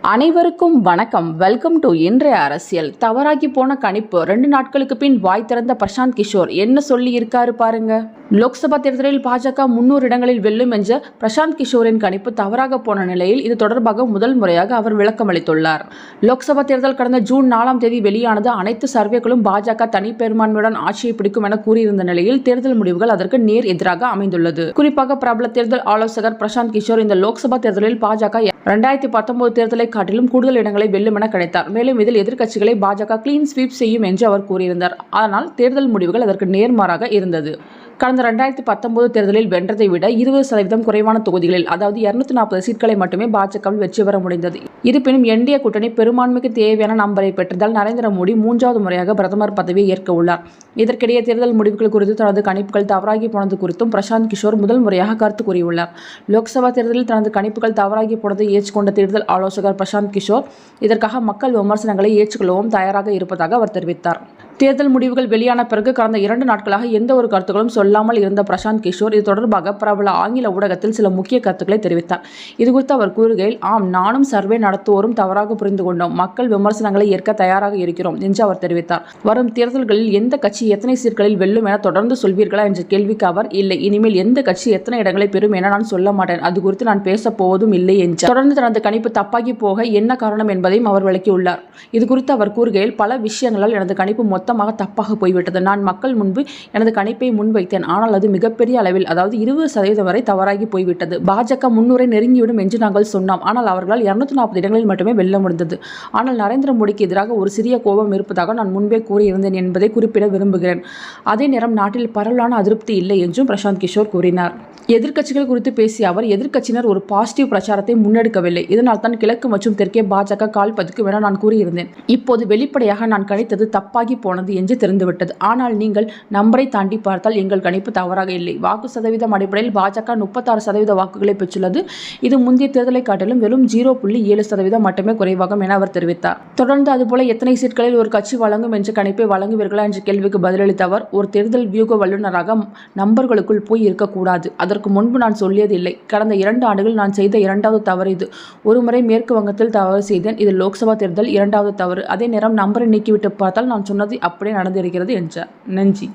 அனைவருக்கும் வணக்கம். Welcome to இன்றைய அரசியல். தவறாகி போன கணிப்பு 2 நாட்களுக்கு பின் வாய் திறந்த பிரசாந்த் கிஷோர் என்ன சொல்லி இருக்காரு பாருங்க. லோக்சபா தேர்தலில் பாஜக 300 இடங்களில் வெல்லும் என்ற பிரசாந்த் கிஷோரின் கணிப்பு தவறாக போன நிலையில் இது தொடர்பாக முதல் முறையாக அவர் விளக்கமளித்துள்ளார். லோக்சபா தேர்தல் கடந்த ஜூன் 4ஆம் தேதி வெளியானது. அனைத்து சர்வேக்களும் பாஜக தனி பெரும்பான்மையுடன் ஆட்சியை பிடிக்கும் என கூறியிருந்த நிலையில் தேர்தல் முடிவுகள் அதற்கு நேர் எதிராக அமைந்துள்ளது. குறிப்பாக பிரபல தேர்தல் ஆலோசகர் பிரசாந்த் கிஷோர் இந்த லோக்சபா தேர்தலில் பாஜக 2019 தேர்தலை காட்டிலும் கூடுதல் இடங்களை வெல்லும் என கணித்தார். மேலும் இதில் எதிர்க்கட்சிகளை பாஜக கிளீன் ஸ்வீப் செய்யும் என்று அவர் கூறியிருந்தார். ஆனால் தேர்தல் முடிவுகள் அதற்கு நேர்மாறாக இருந்தது. கடந்த 2019 தேர்தலில் வென்றதை விட 20% குறைவான தொகுதிகளில், அதாவது 240 சீட்களை மட்டுமே பாஜகவில் வெற்றி பெற முடிந்தது. இருப்பினும் என்டிஏ கூட்டணி பெரும்பான்மைக்கு தேவையான நம்பரை பெற்றதால் நரேந்திர மோடி 3வது முறையாக பிரதமர் பதவியை ஏற்க உள்ளார். இதற்கிடையே தேர்தல் முடிவுகள் குறித்து தனது கணிப்புகள் தவறாகி போனது குறித்தும் பிரசாந்த் கிஷோர் முதல் முறையாக கருத்து கூறியுள்ளார். லோக்சபா தேர்தலில் தனது கணிப்புகள் தவறாகி போனதை ஏற்றுக்கொண்ட தேர்தல் ஆலோசகர் பிரசாந்த் கிஷோர் இதற்காக மக்கள் விமர்சனங்களை ஏற்றுக்கொள்ளவும் தயாராக இருப்பதாக அவர் தெரிவித்தார். தேர்தல் முடிவுகள் வெளியான பிறகு கடந்த 2 நாட்களாக எந்த ஒரு கருத்துக்களும் சொல்லாமல் இருந்த பிரசாந்த் கிஷோர் இது தொடர்பாக பிரபல ஆங்கில ஊடகத்தில் சில முக்கிய கருத்துக்களை தெரிவித்தார். இதுகுறித்து அவர் கூறுகையில், நானும் சர்வே நடத்துவோரும் தவறாக புரிந்து கொண்டோம். மக்கள் விமர்சனங்களை ஏற்க தயாராக இருக்கிறோம் என்று அவர் தெரிவித்தார். வரும் தேர்தல்களில் எந்த கட்சி எத்தனை சீட்களில் வெல்லும் என தொடர்ந்து சொல்வீர்களா என்ற கேள்விக்கு அவர், இல்லை, இனிமேல் எந்த கட்சி எத்தனை இடங்களை பெறும் என நான் சொல்ல மாட்டேன். அது குறித்து நான் பேச போவதும் இல்லை என்றார். தொடர்ந்து தனது கணிப்பு தப்பாகி போக என்ன காரணம் என்பதையும் அவர் விளக்கியுள்ளார். இதுகுறித்து அவர் கூறுகையில், பல விஷயங்களால் எனது கணிப்பு மொத்தமாக தப்பாக போய்விட்டது. நான் மக்கள் முன்பு எனது கணிப்பை முன்வைத்தேன். ஆனால் அது மிகப்பெரிய அளவில், அதாவது 20% வரை தவறாகி போய்விட்டது. பாஜக 300 நெருங்கிவிடும் என்று நாங்கள் சொன்னோம். ஆனால் அவர்களால் 240 இடங்களில் மட்டுமே வெல்ல முடிந்தது. ஆனால் நரேந்திர மோடிக்கு எதிராக ஒரு சிறிய கோபம் இருப்பதாக நான் முன்பே கூறியிருந்தேன் என்பதை குறிப்பிட விரும்புகிறேன். அதே நேரம் நாட்டில் பரவலான அதிருப்தி இல்லை என்றும் பிரசாந்த் கிஷோர் கூறினார். எதிர்க்கட்சிகள் குறித்து பேசிய அவர், எதிர்க்கட்சியினர் ஒரு பாசிட்டிவ் பிரச்சாரத்தை முன்னெடுக்கவில்லை. இதனால் தான் கிழக்கு மற்றும் தெற்கே பாஜக கால் பதிக்கும் என நான் கூறியிருந்தேன். இப்போது வெளிப்படையாக நான் கணித்தது தப்பாகி போனது என்று தெரிந்துவிட்டது. ஆனால் நீங்கள் நம்பரை தாண்டி பார்த்தால் எங்கள் கணிப்பு தவறாக இல்லை. வாக்கு சதவீதம் அடிப்படையில் பாஜக 36% வாக்குகளை பெற்றுள்ளது. இது முந்தைய தேர்தலை காட்டிலும் வெறும் 0.7% மட்டுமே குறைவாகும் என அவர் தெரிவித்தார். தொடர்ந்து அதுபோல எத்தனை சீட்களில் ஒரு கட்சி வழங்கும் என்ற கணிப்பை வழங்குவீர்களா என்ற கேள்விக்கு பதிலளித்த அவர், ஒரு தேர்தல் வியூக வல்லுநராக நம்பர்களுக்குள் போய் இருக்கக்கூடாது. அதற்கு முன்பு நான் சொல்லியது இல்லை. கடந்த 2 ஆண்டுகள் நான் செய்த 2வது தவறு இது. ஒருமுறை மேற்கு வங்கத்தில் தவறு செய்தேன். இது லோக்சபா தேர்தல் 2வது தவறு. அதே நேரம் நம்பரை நீக்கிவிட்டு பார்த்தால் நான் சொன்னது அப்படியே நடந்திருக்கிறது என்றார். நன்றி.